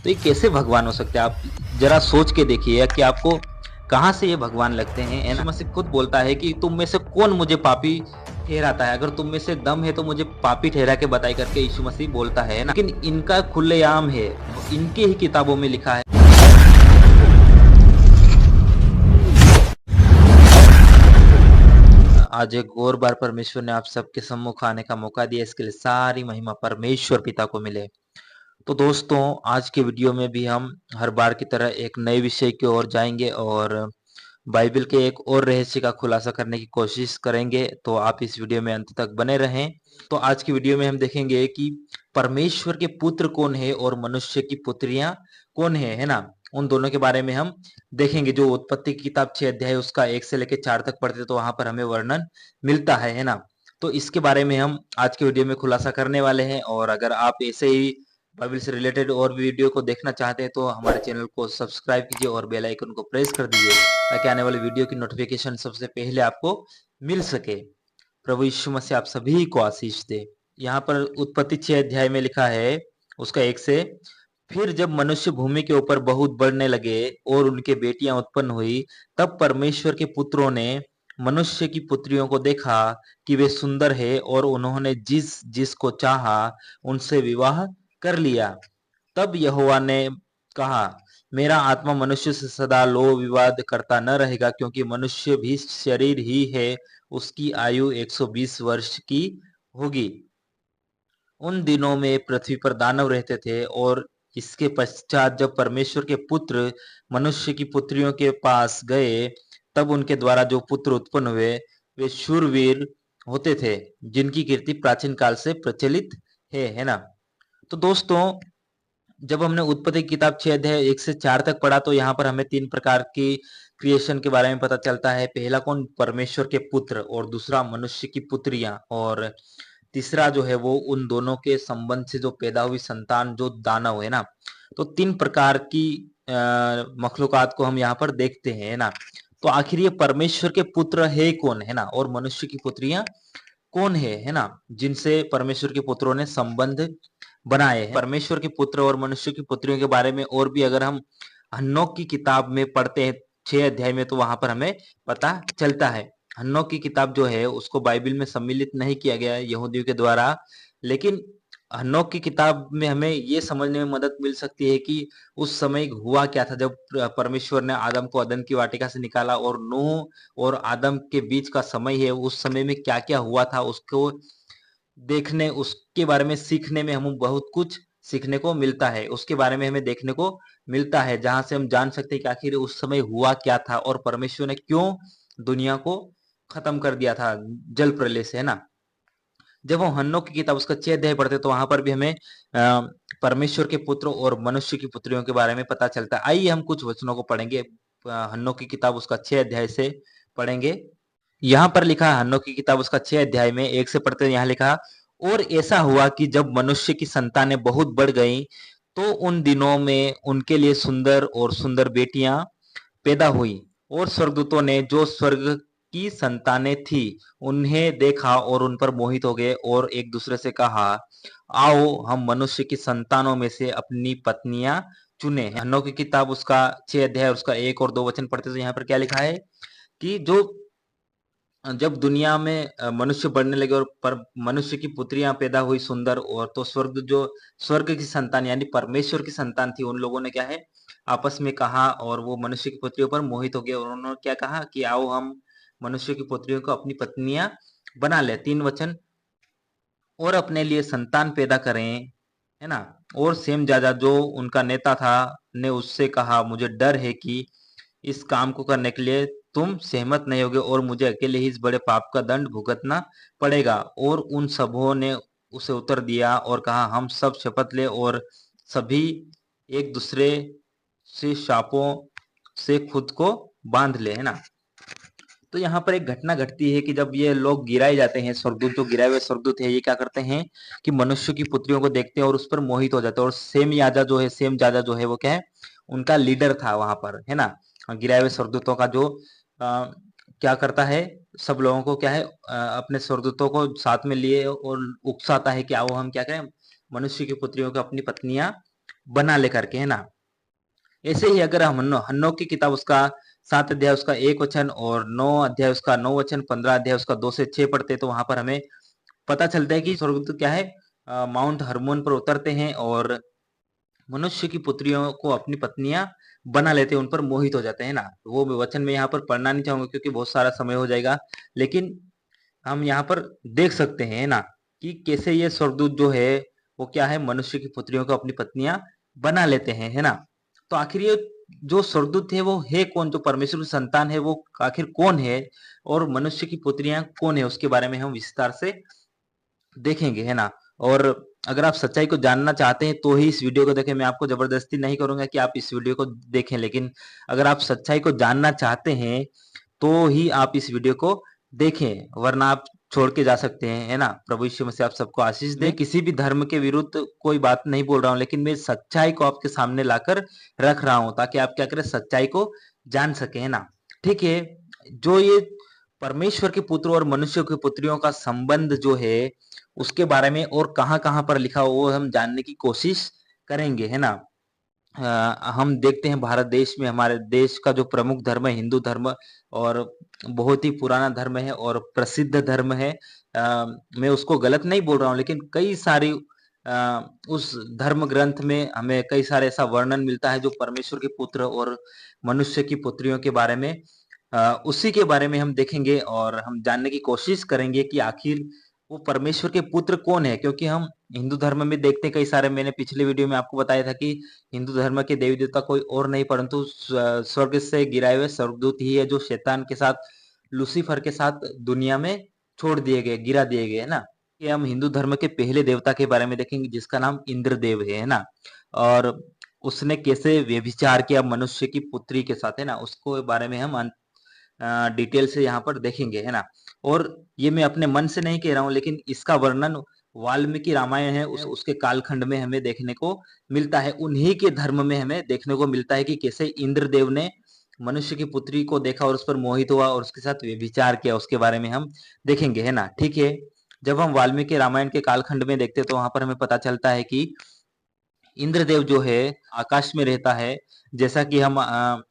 तो ये कैसे भगवान हो सकते हैं? आप जरा सोच के देखिए कि आपको कहाँ से ये भगवान लगते हैं। यीशु मसीह खुद बोलता है कि तुम में से कौन मुझे पापी ठहराता है? अगर तुम में से दम है तो मुझे पापी ठहरा के बताई, करके यीशु मसीह बोलता है ना। लेकिन इनका खुलेआम है, इनके ही किताबों में लिखा है। आज एक और बार परमेश्वर ने आप सबके सम्मुख आने का मौका दिया, इसके लिए सारी महिमा परमेश्वर पिता को मिले। तो दोस्तों, आज के वीडियो में भी हम हर बार की तरह एक नए विषय की ओर जाएंगे और बाइबल के एक और रहस्य का खुलासा करने की कोशिश करेंगे। तो आप इस वीडियो में अंत तक बने रहें। तो आज की वीडियो में हम देखेंगे कि परमेश्वर के पुत्र कौन है और मनुष्य की पुत्रियां कौन है ना। उन दोनों के बारे में हम देखेंगे। जो उत्पत्ति की किताब 6 अध्याय उसका 1 से लेकर 4 तक पढ़ते तो वहां पर हमें वर्णन मिलता है ना। तो इसके बारे में हम आज के वीडियो में खुलासा करने वाले हैं। और अगर आप ऐसे ही बाइबल से रिलेटेड और भी वीडियो को देखना चाहते हैं तो हमारे चैनल को सब्सक्राइब कीजिए और बेल आइकन को प्रेस कर दीजिए, ताकि आने वाली वीडियो की नोटिफिकेशन सबसे पहले आपको मिल सके। प्रभु यीशु मसीह आप सभी को आशीष दे। यहाँ पर उत्पत्ति 6 अध्याय में लिखा है उसका 1 से, फिर जब मनुष्य भूमि के ऊपर बहुत बढ़ने लगे और उनके बेटियां उत्पन्न हुई, तब परमेश्वर के पुत्रों ने मनुष्य की पुत्रियों को देखा कि वे सुंदर है, और उन्होंने जिस जिसको चाहा उनसे विवाह कर लिया। तब यहोवा ने कहा, मेरा आत्मा मनुष्य से सदा लो विवाद करता न रहेगा, क्योंकि मनुष्य भी शरीर ही है, उसकी आयु 120 वर्ष की होगी। उन दिनों में पृथ्वी पर दानव रहते थे, और इसके पश्चात जब परमेश्वर के पुत्र मनुष्य की पुत्रियों के पास गए, तब उनके द्वारा जो पुत्र उत्पन्न हुए वे शूरवीर होते थे, जिनकी कीर्ति प्राचीन काल से प्रचलित है ना। तो दोस्तों, जब हमने उत्पत्ति की किताब 6 अध्याय 1 से 4 तक पढ़ा तो यहाँ पर हमें 3 प्रकार की क्रिएशन के बारे में पता चलता है। पहला कौन? परमेश्वर के पुत्र, और दूसरा मनुष्य की पुत्रियां, और तीसरा जो है वो उन दोनों के संबंध से जो पैदा हुई संतान, जो दानव है ना। तो 3 प्रकार की मखलूकात को हम यहाँ पर देखते हैं ना। तो आखिर ये परमेश्वर के पुत्र है कौन, है ना, और मनुष्य की पुत्रियां कौन है ना, जिनसे परमेश्वर के पुत्रों ने संबंध बनाए हैं। परमेश्वर के पुत्र और मनुष्य की पुत्रियों के बारे में और भी अगर हम हन्नोक की किताब में पढ़ते हैं 6 अध्याय में, तो वहां पर हमें पता चलता है। हन्नोक की किताब जो है उसको बाइबल में सम्मिलित नहीं किया गया है यहूदियों के द्वारा, लेकिन हन्नोक की किताब में हमें ये समझने में मदद मिल सकती है कि उस समय हुआ क्या था जब परमेश्वर ने आदम को अदन की वाटिका से निकाला, और नूह और आदम के बीच का समय है, उस समय में क्या क्या हुआ था उसको देखने, उसके बारे में सीखने में हमें बहुत कुछ सीखने को मिलता है। उसके बारे में हमें देखने को मिलता है, जहां से हम जान सकते हैं कि आखिर उस समय हुआ क्या था और परमेश्वर ने क्यों दुनिया को खत्म कर दिया था जल प्रलय से, है ना। जब हम हन्नोक की किताब उसका 6 अध्याय पढ़ते तो वहां पर भी हमें परमेश्वर के पुत्र और मनुष्य की पुत्रियों के बारे में पता चलता है। आइए हम कुछ वचनों को पढ़ेंगे। हन्नोक की किताब उसका 6 अध्याय से पढ़ेंगे। यहाँ पर लिखा है, हन्नोक की किताब उसका 6 अध्याय में 1 से पढ़ते हैं। यहाँ लिखा, और ऐसा हुआ कि जब मनुष्य की संतानें बहुत बढ़ गईं, तो उन दिनों में उनके लिए सुंदर और सुंदर बेटियां पैदा हुई, और स्वर्गदूतों ने जो स्वर्ग की संतानें थी उन्हें देखा और उन पर मोहित हो गए, और एक दूसरे से कहा, आओ हम मनुष्य की संतानों में से अपनी पत्नियां चुने। हन्नोक की किताब उसका 6 अध्याय उसका 1 और 2 वचन पढ़ते तो यहाँ पर क्या लिखा है कि जो जब दुनिया में मनुष्य बढ़ने लगे और पर मनुष्य की पुत्रियां पैदा हुई सुंदर, और तो स्वर्ग की संतान यानी परमेश्वर की संतान थी, उन लोगों ने क्या है आपस में कहा, और वो मनुष्य की पुत्रियों पर मोहित हो गए, और उन्होंने क्या कहा कि आओ हम मनुष्य की पुत्रियों को अपनी पत्नियां बना ले। 3 वचन, और अपने लिए संतान पैदा करें, है ना। और सेम जाजा जो उनका नेता था ने उससे कहा, मुझे डर है कि इस काम को करने के लिए तुम सहमत नहीं होगे, और मुझे अकेले ही इस बड़े पाप का दंड भुगतना पड़ेगा। और उन सबों ने उसे उत्तर दिया और कहा, हम सब शपथ ले और सभी एक दूसरे से शापों से खुद को बांध ले, है ना। तो यहाँ पर एक घटना घटती है कि जब ये लोग गिराए जाते हैं, स्वर्गदूत जो गिराए हुए स्वर्गदूत है, ये क्या करते हैं कि मनुष्य की पुत्रियों को देखते हैं और उस पर मोहित हो जाते हैं। और सेम जाजा जो है वो क्या है, उनका लीडर था वहां पर, है ना। गिराए हुए स्वर्गदूतों का जो क्या करता है, सब लोगों को क्या है अपने स्वर्गदूतों को साथ में लिए और उकसाता है कि आओ हम क्या करें, मनुष्य की पुत्रियों को अपनी पत्नियां बना लेकर के, है ना। ऐसे ही अगर हम हन्नो की किताब उसका 7 अध्याय उसका 1 वचन और 9 अध्याय उसका 9 वचन, 15 अध्याय उसका 2 से 6 पढ़ते, तो वहां पर हमें पता चलता है कि स्वर्गदूत क्या है, माउंट हर्मोन पर उतरते हैं और मनुष्य की पुत्रियों को अपनी पत्नियां बना लेते हैं, उन पर मोहित हो जाते हैं ना। वो वचन मैं यहाँ पर पढ़ना नहीं चाहूंगा क्योंकि बहुत सारा समय हो जाएगा, लेकिन हम यहाँ पर देख सकते हैं ना कि कैसे ये स्वर्गदूत जो है वो क्या है, मनुष्य की पुत्रियों को अपनी पत्नियां बना लेते हैं, है ना। तो आखिर ये जो स्वर्गदूत है वो है कौन, जो परमेश्वर की संतान है वो आखिर कौन है, और मनुष्य की पुत्रियां कौन है, उसके बारे में हम विस्तार से देखेंगे, है ना। और अगर आप सच्चाई को जानना चाहते हैं तो ही इस वीडियो को देखें। मैं आपको जबरदस्ती नहीं करूंगा कि आप इस वीडियो को देखें, लेकिन अगर आप सच्चाई को जानना चाहते हैं तो ही आप इस वीडियो को देखें, वरना आप छोड़ के जा सकते हैं, है ना। प्रभु यीशु मसीह आप सबको आशीष दे। मैं किसी भी धर्म के विरुद्ध कोई बात नहीं बोल रहा हूं, लेकिन मैं सच्चाई को आपके सामने लाकर रख रहा हूं ताकि आप क्या करें, सच्चाई को जान सके, है ना। ठीक है। जो ये परमेश्वर के पुत्र और मनुष्य की पुत्रियों का संबंध जो है उसके बारे में और कहां कहां पर लिखा हो वो हम जानने की कोशिश करेंगे, है ना। हम देखते हैं भारत देश में, हमारे देश का जो प्रमुख धर्म है हिंदू धर्म, और बहुत ही पुराना धर्म है और प्रसिद्ध धर्म है। मैं उसको गलत नहीं बोल रहा हूँ, लेकिन कई सारी उस धर्म ग्रंथ में हमें कई सारे ऐसा वर्णन मिलता है जो परमेश्वर के पुत्र और मनुष्य की पुत्रियों के बारे में, उसी के बारे में हम देखेंगे और हम जानने की कोशिश करेंगे कि आखिर वो परमेश्वर के पुत्र कौन है। क्योंकि हम हिंदू धर्म में देखते हैं कई सारे, मैंने पिछले वीडियो में आपको बताया था कि हिंदू धर्म के देवी देवता कोई और नहीं परंतु स्वर्ग से गिराए हुए स्वर्गदूत ही है, जो शैतान के साथ, लूसीफर के साथ दुनिया में छोड़ दिए गए, गिरा दिए गए, है ना। कि हम हिंदू धर्म के पहले देवता के बारे में देखेंगे जिसका नाम इंद्रदेव है ना। और उसने कैसे व्यभिचार किया मनुष्य की पुत्री के साथ, है ना, उसको बारे में हम डिटेल से यहाँ पर देखेंगे, है ना। और ये मैं अपने मन से नहीं कह रहा हूँ, लेकिन इसका वर्णन वाल्मीकि रामायण है उसके कालखंड में हमें देखने को मिलता है। उन्हीं के धर्म में हमें देखने को मिलता है कि कैसे इंद्रदेव ने मनुष्य की पुत्री को देखा और उस पर मोहित हुआ और उसके साथ व्यभिचार किया, उसके बारे में हम देखेंगे, है ना। ठीक है। जब हम वाल्मीकि रामायण के कालखंड में देखते हैं तो वहां पर हमें पता चलता है कि इंद्रदेव जो है आकाश में रहता है। जैसा कि हम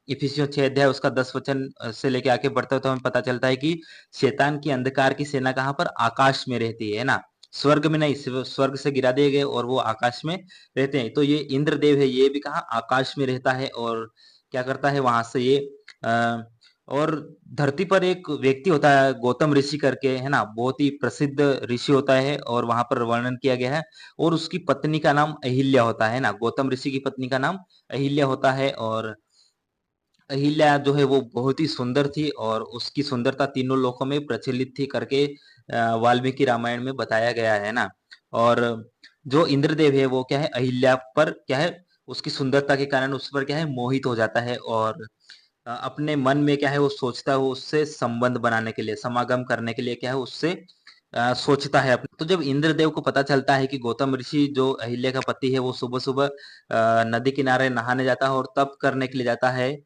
इफिसियों 6 अध्याय उसका 10 वचन से लेके आगे बढ़ते हैं तो हमें पता चलता है कि शैतान की अंधकार की सेना कहाँ पर, आकाश में रहती है ना। स्वर्ग में नहीं, स्वर्ग से गिरा दिए गए और वो आकाश में रहते हैं। तो ये इंद्रदेव है, ये भी कहाँ, आकाश में रहता है। और क्या करता है वहां से ये अ, और धरती पर एक व्यक्ति होता है गौतम ऋषि करके, है ना, बहुत ही प्रसिद्ध ऋषि होता है और वहां पर वर्णन किया गया है। और उसकी पत्नी का नाम अहिल्या होता है ना, गौतम ऋषि की पत्नी का नाम अहिल्या होता है। और अहिल्या जो है वो बहुत ही सुंदर थी और उसकी सुंदरता तीनों लोकों में प्रचलित थी करके वाल्मीकि रामायण में बताया गया है ना। और जो इंद्रदेव है वो क्या है, अहिल्या पर क्या है, उसकी सुंदरता के कारण उस पर क्या है, मोहित हो जाता है। और अपने मन में क्या है वो सोचता है, वो उससे संबंध बनाने के लिए, समागम करने के लिए क्या है उससे सोचता है अपने। तो जब इंद्रदेव को पता चलता है कि गौतम ऋषि जो अहिल्या का पति है वो सुबह सुबह नदी किनारे नहाने जाता है और तप करने के लिए जाता है,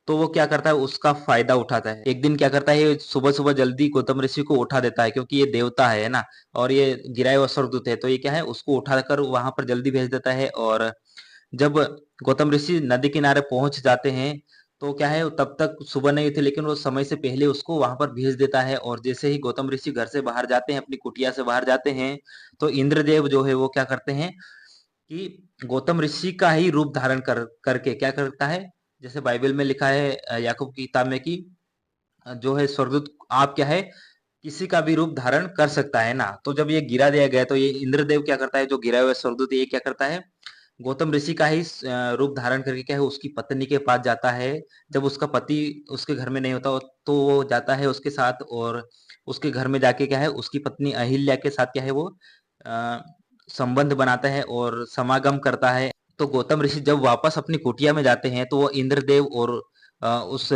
तो वो क्या करता है, उसका फायदा उठाता है। एक दिन क्या करता है, सुबह सुबह जल्दी गौतम ऋषि को उठा देता है क्योंकि ये देवता है ना, और ये गिराए हुआ स्वर्गदूत है, तो ये क्या है उसको उठाकर वहां पर जल्दी भेज देता है। और जब गौतम ऋषि नदी किनारे पहुंच जाते हैं तो क्या है, तब तक सुबह नहीं थी, लेकिन वो समय से पहले उसको वहां पर भेज देता है। और जैसे ही गौतम ऋषि घर से बाहर जाते हैं, अपनी कुटिया से बाहर जाते हैं, तो इंद्रदेव जो है वो क्या करते हैं कि गौतम ऋषि का ही रूप धारण करके क्या करता है, जैसे बाइबल में लिखा है याकूब की किताब में कि जो है स्वर्गदूत आप क्या है, किसी का भी रूप धारण कर सकता है ना। तो जब ये गिरा दिया गया तो ये इंद्रदेव क्या करता है, जो गिरा हुआ स्वर्गदूत ये क्या करता है, गौतम ऋषि का ही रूप धारण करके क्या है उसकी पत्नी के पास जाता है। जब उसका पति उसके घर में नहीं होता तो वो जाता है उसके साथ और उसके घर में जाके क्या है उसकी पत्नी अहिल्या के साथ क्या है वो अ, संबंध बनाता है और समागम करता है। तो गौतम ऋषि जब वापस अपनी कुटिया में जाते हैं तो वो इंद्रदेव और उस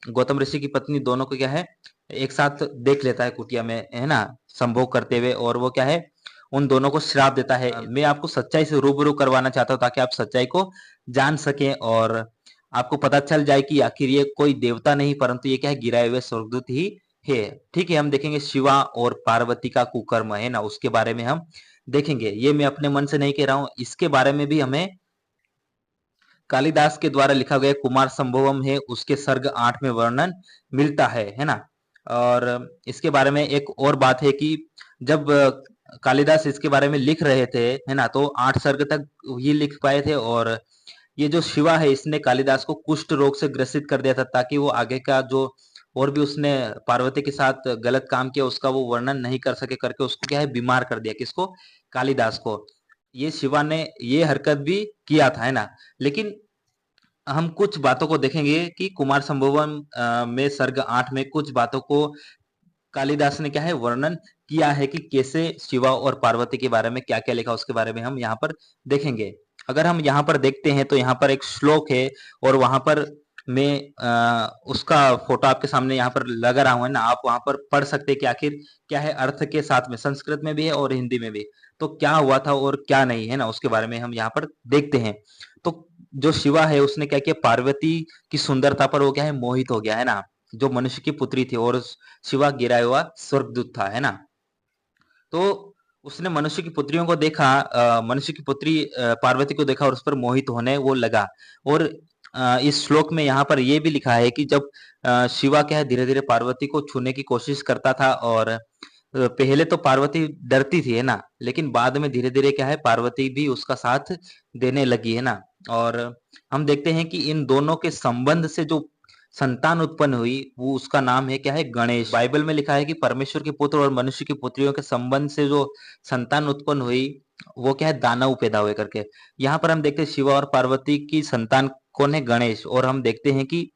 गौतम ऋषि की पत्नी दोनों को क्या है एक साथ देख लेता है कुटिया में, है ना, संभोग करते हुए। और वो क्या है उन दोनों को श्राप देता है। मैं आपको सच्चाई से रूबरू करवाना चाहता हूँ ताकि आप सच्चाई को जान सकें और आपको पता चल जाए कि आखिर ये कोई देवता नहीं परंतु ये क्या है, गिराए हुए स्वर्गदूत ही है। ठीक है। हम देखेंगे शिवा और पार्वती का कुकर्म, है ना, उसके बारे में हम देखेंगे। ये मैं अपने मन से नहीं कह रहा हूँ, इसके बारे में भी हमें कालिदास के द्वारा लिखा गया कुमार संभवम है, उसके सर्ग 8 में वर्णन मिलता है ना। और इसके बारे में एक और बात है कि जब कालिदास इसके बारे में लिख रहे थे, है ना, तो 8 सर्ग तक ही लिख पाए थे। और ये जो शिवा है इसने कालिदास को कुष्ठ रोग से ग्रसित कर दिया था, ताकि वो आगे का जो और भी उसने पार्वती के साथ गलत काम किया उसका वो वर्णन नहीं कर सके करके उसको क्या है बीमार कर दिया। किसको? कालिदास को। ये शिवा ने ये हरकत भी किया था, है ना। लेकिन हम कुछ बातों को देखेंगे कि कुमार संभवम में सर्ग 8 में कुछ बातों को कालिदास ने क्या है वर्णन किया है कि कैसे शिवा और पार्वती के बारे में क्या क्या लिखा, उसके बारे में हम यहाँ पर देखेंगे। अगर हम यहाँ पर देखते हैं तो यहाँ पर एक श्लोक है, और वहां पर मैं उसका फोटो आपके सामने यहाँ पर लगा रहा हूं, है ना। आप वहां पर पढ़ सकते हैं कि आखिर क्या है अर्थ के साथ में, संस्कृत में भी है और हिंदी में भी। तो क्या हुआ था और क्या नहीं, है ना, उसके बारे में हम यहाँ पर देखते हैं। तो जो शिवा है उसने क्या किया, पार्वती की सुंदरता पर वो क्या है मोहित हो गया, है ना। जो मनुष्य की पुत्री थी, और शिवा गिराया हुआ स्वर्गदूत था, है ना। तो उसने मनुष्य की पुत्रियों को देखा, मनुष्य की पुत्री पार्वती को देखा और उस पर मोहित होने वो लगा। और इस श्लोक में यहाँ पर ये भी लिखा है कि जब शिवा क्या है धीरे धीरे पार्वती को छूने की कोशिश करता था, और पहले तो पार्वती डरती थी, है ना, लेकिन बाद में धीरे धीरे क्या है पार्वती भी उसका साथ देने लगी, है ना। और हम देखते हैं कि इन दोनों के संबंध से जो संतान उत्पन्न हुई वो उसका नाम है क्या है गणेश। बाइबल में लिखा है कि परमेश्वर के पुत्र और मनुष्य की पुत्रियों के संबंध से जो संतान उत्पन्न हुई वो क्या है दानव पैदा हुए करके। यहाँ पर हम देखते हैं शिवा और पार्वती की संतान कौन है, गणेश। और हम देखते हैं कि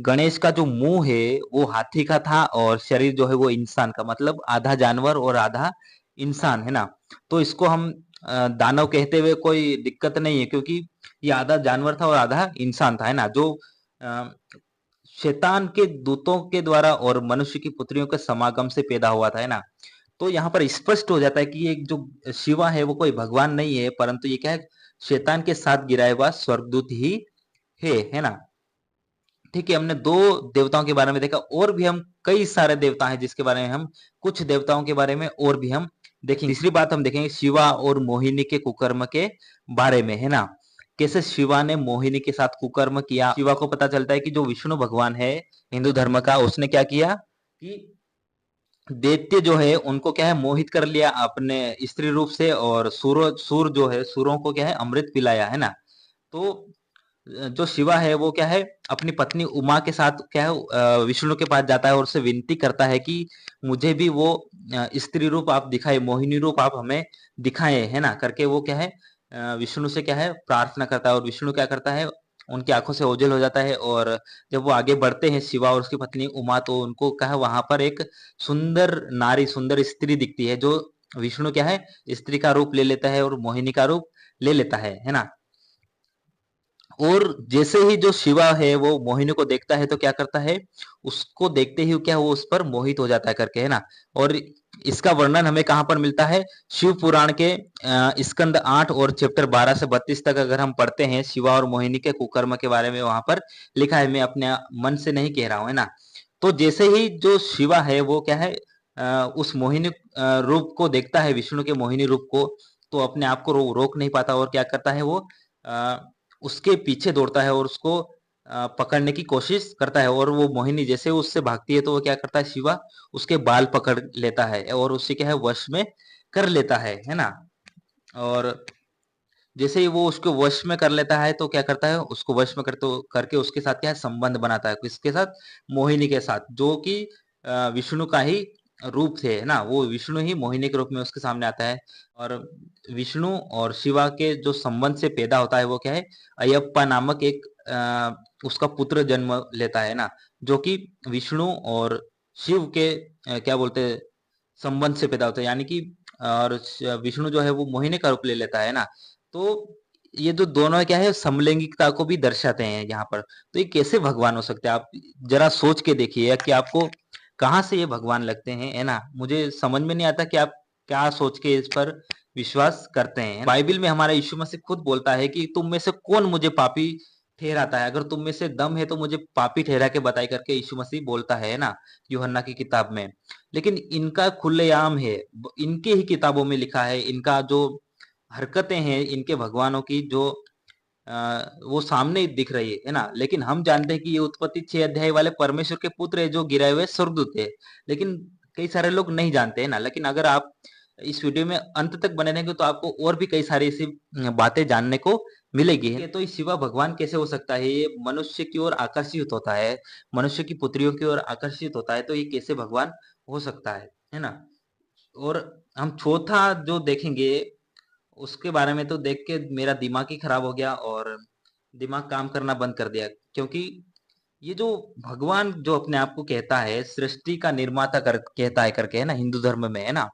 गणेश का जो मुंह है वो हाथी का था, और शरीर जो है वो इंसान का, मतलब आधा जानवर और आधा इंसान, है ना। तो इसको हम दानव कहते हुए कोई दिक्कत नहीं है, क्योंकि ये आधा जानवर था और आधा इंसान था, है ना। जो अ, शैतान के दूतों के द्वारा और मनुष्य की पुत्रियों के समागम से पैदा हुआ था, है ना। तो यहाँ पर स्पष्ट हो जाता है कि ये जो शिवा है वो कोई भगवान नहीं है, परंतु ये क्या है शैतान के साथ गिराया हुआ स्वर्गदूत ही है ना। ठीक है, हमने दो देवताओं के बारे में देखा, और भी हम कई सारे देवता हैं जिसके बारे में हम कुछ देवताओं के बारे में और भी हम देखेंगे। तीसरी बात हम देखेंगे शिवा और मोहिनी के कुकर्म के बारे में, है ना। कैसे शिवा ने मोहिनी के साथ कुकर्म किया। शिवा को पता चलता है कि जो विष्णु भगवान है हिंदू धर्म का, उसने क्या किया कि दैत्य जो है उनको क्या है मोहित कर लिया अपने स्त्री रूप से, और सूर जो है सूरों को क्या है अमृत पिलाया, है ना। तो जो शिवा है वो क्या है अपनी पत्नी उमा के साथ क्या है विष्णु के पास जाता है और उससे विनती करता है कि मुझे भी वो स्त्री रूप आप दिखाए, मोहिनी रूप आप हमें दिखाए, है ना, करके वो क्या है विष्णु से क्या है प्रार्थना करता है। और विष्णु क्या करता है उनकी आंखों से ओझल हो जाता है। और जब वो आगे बढ़ते हैं शिवा और उसकी पत्नी उमा, तो उनको क्या है वहां पर एक सुंदर नारी, सुंदर स्त्री दिखती है, जो विष्णु क्या है स्त्री का रूप ले लेता है और मोहिनी का रूप ले लेता है ना। और जैसे ही जो शिवा है वो मोहिनी को देखता है तो क्या करता है, उसको देखते ही क्या वो उस पर मोहित हो जाता है करके, है ना। और इसका वर्णन हमें कहाँ पर मिलता है, शिव पुराण के स्कंद 8 और चैप्टर 12 से 32 तक अगर हम पढ़ते हैं शिवा और मोहिनी के कुकर्म के बारे में, वहां पर लिखा है। मैं अपने मन से नहीं कह रहा हूं, है ना। तो जैसे ही जो शिवा है वो क्या है उस मोहिनी रूप को देखता है, विष्णु के मोहिनी रूप को, तो अपने आप को रोक नहीं पाता, और क्या करता है वो उसके पीछे दौड़ता है और उसको पकड़ने की कोशिश करता है। और वो मोहिनी जैसे उससे भागती है तो वो क्या करता है शिवा उसके बाल पकड़ लेता है और उससे क्या है वश में कर लेता है ना। और जैसे ही वो उसको वश में कर लेता है तो क्या करता है उसको वश में करते करके उसके साथ क्या है संबंध बनाता है, किसके साथ, मोहिनी के साथ, जो कि विष्णु का ही रूप थे, है ना। वो विष्णु ही मोहिनी के रूप में उसके सामने आता है। और विष्णु और शिवा के जो संबंध से पैदा होता है वो क्या है अयप्पा नामक एक उसका पुत्र जन्म लेता है ना, जो कि विष्णु और शिव के क्या बोलते हैं संबंध से पैदा होता है, यानी कि और विष्णु जो है वो मोहिनी का रूप ले लेता है ना। तो ये जो दोनों क्या है समलैंगिकता को भी दर्शाते हैं यहाँ पर। तो ये कैसे भगवान हो सकते हैं, आप जरा सोच के देखिए कि आपको कहाँ से ये भगवान लगते हैं, है ना। मुझे समझ में नहीं आता कि आप क्या सोच के इस पर विश्वास करते हैं। बाइबल में हमारा यीशु मसीह खुद बोलता है कि तुम में से कौन मुझे पापी ठहराता है, अगर तुम में से दम है तो मुझे पापी ठहरा के बताई करके यीशु मसीह बोलता है ना, यूहन्ना की किताब में। लेकिन इनका खुलेआम है, इनके ही किताबों में लिखा है, इनका जो हरकतें हैं इनके भगवानों की जो वो सामने ही दिख रही है ना। लेकिन हम जानते हैं कि ये उत्पत्ति 6 अध्याय वाले परमेश्वर के पुत्र है जो गिराए हुए स्वर्गदूत है। लेकिन कई सारे लोग नहीं जानते हैं ना। लेकिन अगर आप इस वीडियो में अंत तक बने रहेंगे तो आपको और भी कई सारी ऐसी बातें जानने को मिलेगी। तो ये शिवा भगवान कैसे हो सकता है? ये मनुष्य की ओर आकर्षित होता है, मनुष्य की पुत्रियों की ओर आकर्षित होता है, तो ये कैसे भगवान हो सकता है ना। और हम चौथा जो देखेंगे उसके बारे में तो देख के मेरा दिमाग ही खराब हो गया और दिमाग काम करना बंद कर दिया। क्योंकि ये जो भगवान जो अपने आप को कहता है सृष्टि का निर्माता कहता है करके, है ना, हिंदू धर्म में, है ना,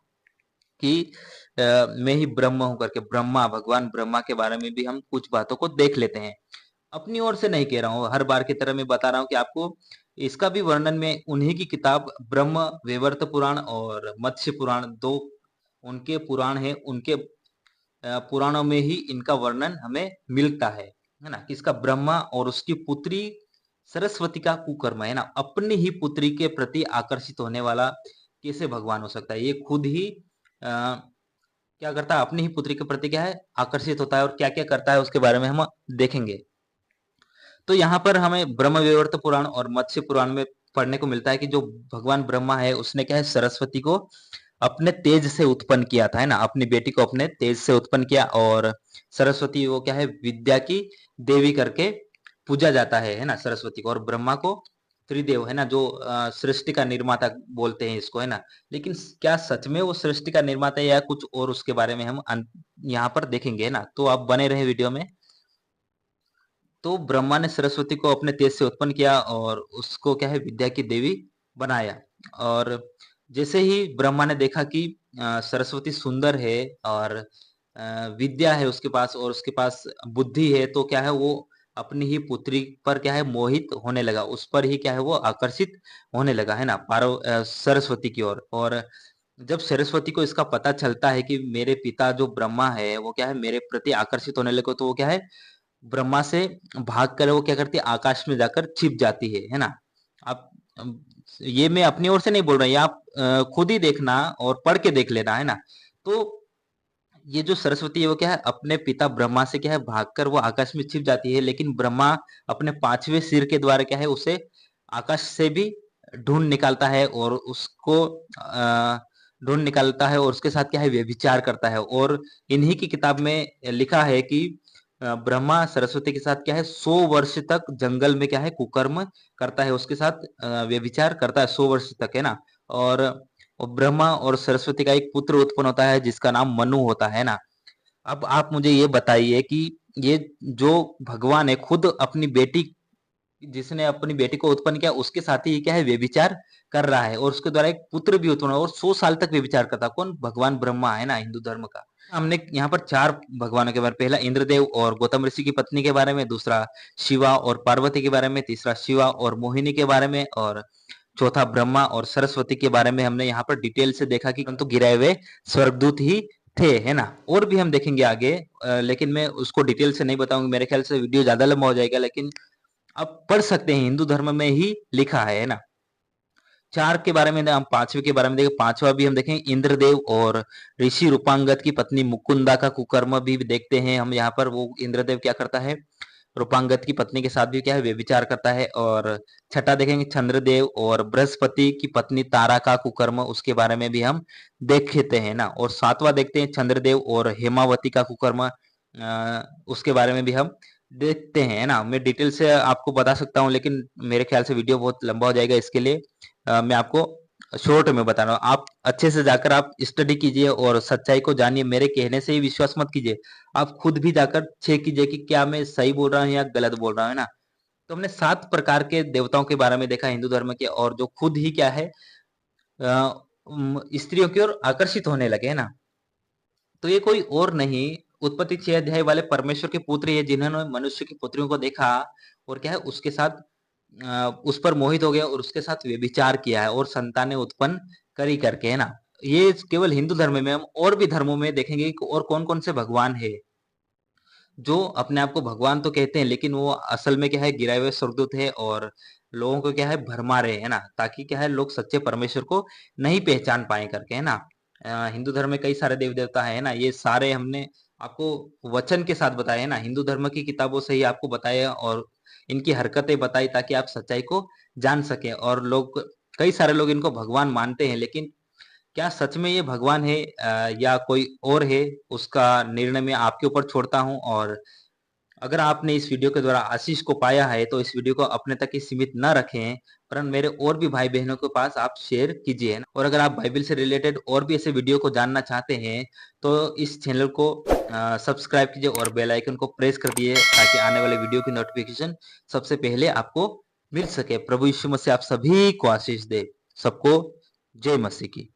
कि मैं ही ब्रह्म हूं करके, ब्रह्मा, भगवान ब्रह्मा के बारे में भी हम कुछ बातों को देख लेते हैं। अपनी ओर से नहीं कह रहा हूँ, हर बार की तरह मैं बता रहा हूँ कि आपको इसका भी वर्णन में उन्हीं की किताब ब्रह्म वैवर्त पुराण और मत्स्य पुराण, दो उनके पुराण है, उनके पुराणों में ही इनका वर्णन हमें मिलता है ना। किसका? ब्रह्मा और उसकी पुत्री सरस्वती का कुकर्म, है ना। अपनी ही पुत्री के प्रति आकर्षित होने वाला कैसे भगवान हो सकता है? ये खुद ही क्या करता है? अपनी ही पुत्री के प्रति क्या है? आकर्षित होता है। और क्या क्या करता है उसके बारे में हम देखेंगे। तो यहाँ पर हमें ब्रह्म वैवर्त पुराण और मत्स्य पुराण में पढ़ने को मिलता है कि जो भगवान ब्रह्मा है उसने क्या है, सरस्वती को अपने तेज से उत्पन्न किया था, है ना। अपनी बेटी को अपने तेज से उत्पन्न किया। और सरस्वती वो क्या है, विद्या की देवी करके पूजा जाता है ना, सरस्वती को। और ब्रह्मा को त्रिदेव, है ना, जो सृष्टि का निर्माता बोलते हैं इसको, है ना। लेकिन क्या सच में वो सृष्टि का निर्माता है या कुछ और, उसके बारे में हम यहाँ पर देखेंगे, है ना। तो आप बने रहे वीडियो में। तो ब्रह्मा ने सरस्वती को अपने तेज से उत्पन्न किया और उसको क्या है, विद्या की देवी बनाया। और जैसे ही ब्रह्मा ने देखा कि सरस्वती सुंदर है और विद्या है उसके पास और उसके पास बुद्धि है, तो क्या है, वो अपनी ही पुत्री पर क्या है, मोहित होने लगा। उस पर ही क्या है, वो आकर्षित होने लगा, है ना, सरस्वती की ओर। और जब सरस्वती को इसका पता चलता है कि मेरे पिता जो ब्रह्मा है वो क्या है, मेरे प्रति आकर्षित होने लगे, तो वो क्या है, ब्रह्मा से भाग कर वो क्या करती है, आकाश में जाकर छिप जाती है ना। आप ये मैं अपनी ओर से नहीं बोल रहा, ये आप खुद ही देखना और पढ़ के देख लेना, है ना। तो ये जो सरस्वती है वो क्या है, अपने पिता ब्रह्मा से क्या है, भागकर वो आकाश में छिप जाती है। लेकिन ब्रह्मा अपने 5वें सिर के द्वारा क्या है, उसे आकाश से भी ढूंढ निकालता है और उसको ढूंढ निकालता है और उसके साथ क्या है, व्यभिचार करता है। और इन्हीं की किताब में लिखा है कि ब्रह्मा सरस्वती के साथ क्या है, 100 वर्ष तक जंगल में क्या है, कुकर्म करता है, उसके साथ व्यभिचार करता है 100 वर्ष तक, है ना। और ब्रह्मा और सरस्वती का एक पुत्र उत्पन्न होता है जिसका नाम मनु होता है ना। अब आप मुझे ये बताइए कि ये जो भगवान है खुद अपनी बेटी, जिसने अपनी बेटी को उत्पन्न किया, उसके साथ ही क्या है, व्यभिचार कर रहा है और उसके द्वारा एक पुत्र भी उत्पन्न हुआ और 100 साल तक व्यभिचार करता। कौन? भगवान ब्रह्मा, है ना, हिंदू धर्म का। हमने यहाँ पर 4 भगवानों के बारे में, पहला इंद्रदेव और गौतम ऋषि की पत्नी के बारे में, दूसरा शिवा और पार्वती के बारे में, तीसरा शिवा और मोहिनी के बारे में, और चौथा ब्रह्मा और सरस्वती के बारे में हमने यहाँ पर डिटेल से देखा कि तो गिराए हुए स्वर्गदूत ही थे, है ना। और भी हम देखेंगे आगे, लेकिन मैं उसको डिटेल से नहीं बताऊंगा, मेरे ख्याल से वीडियो ज्यादा लंबा हो जाएगा। लेकिन आप पढ़ सकते हैं, हिंदू धर्म में ही लिखा है ना। 4 के बारे में हम 5वें के बारे में देखें, 5वां भी हम देखें, इंद्रदेव और ऋषि रूपांगद की पत्नी मुकुंदा का कुकर्म भी देखते हैं हम यहाँ पर। वो इंद्रदेव क्या करता है, रूपांगद की पत्नी के साथ भी क्या है, व्यभिचार करता है। और छठा देखेंगे, चंद्रदेव और बृहस्पति की पत्नी तारा का कुकर्म, उसके बारे में भी हम देखते हैं ना। और 7वां देखते हैं, चंद्रदेव और हेमावती का कुकर्म, उसके बारे में भी हम देखते हैं ना। मैं डिटेल से आपको बता सकता हूँ लेकिन मेरे ख्याल से वीडियो बहुत लंबा हो जाएगा, इसके लिए मैं आपको शॉर्ट में बता रहा हूँ। आप अच्छे से जाकर आप स्टडी कीजिए और सच्चाई को जानिए, मेरे कहने से ही विश्वास मत कीजिए। आप खुद भी जाकर चेक कीजिए कि क्या मैं सही बोल रहा हूँ या गलत बोल रहा हूँ, है ना। तो हमने 7 प्रकार के देवताओं के बारे में देखा हिंदू धर्म के, और जो खुद ही क्या है, स्त्रियों की ओर आकर्षित होने लगे, है ना। तो ये कोई और नहीं, उत्पत्ति 6 अध्याय वाले परमेश्वर के पुत्र ये, जिन्होंने मनुष्य की पुत्रियों को देखा और क्या है, उसके साथ उस पर मोहित हो गया और उसके साथ व्यभिचार किया है और संतानें उत्पन्न करी करके, है ना। ये केवल हिंदू धर्म में, हम और भी धर्मों में देखेंगे कि और कौन कौन से भगवान है जो अपने आप को भगवान तो कहते हैं लेकिन वो असल में क्या है, गिराए हुए स्वर्गदूत है और लोगों को क्या है, भरमा रहे हैं ना, ताकि क्या है, लोग सच्चे परमेश्वर को नहीं पहचान पाए करके, है ना। हिंदू धर्म में कई सारे देव देवता है ना, ये सारे हमने आपको वचन के साथ बताया है ना, हिंदू धर्म की किताबों से ही आपको बताया और इनकी हरकतें बताई ताकि आप सच्चाई को जान सकें। और लोग, कई सारे लोग इनको भगवान मानते हैं, लेकिन क्या सच में ये भगवान है या कोई और है, उसका निर्णय मैं आपके ऊपर छोड़ता हूँ। और अगर आपने इस वीडियो के द्वारा आशीष को पाया है तो इस वीडियो को अपने तक ही सीमित न रखें, परंतु मेरे और भी भाई बहनों के पास आप शेयर कीजिए। और अगर आप बाइबल से रिलेटेड और भी ऐसे वीडियो को जानना चाहते हैं तो इस चैनल को सब्सक्राइब कीजिए और बेल आइकन को प्रेस कर दिए ताकि आने वाले वीडियो की नोटिफिकेशन सबसे पहले आपको मिल सके। प्रभु यीशु मसीह आप सभी को आशीष दे। सबको जय मसीह की।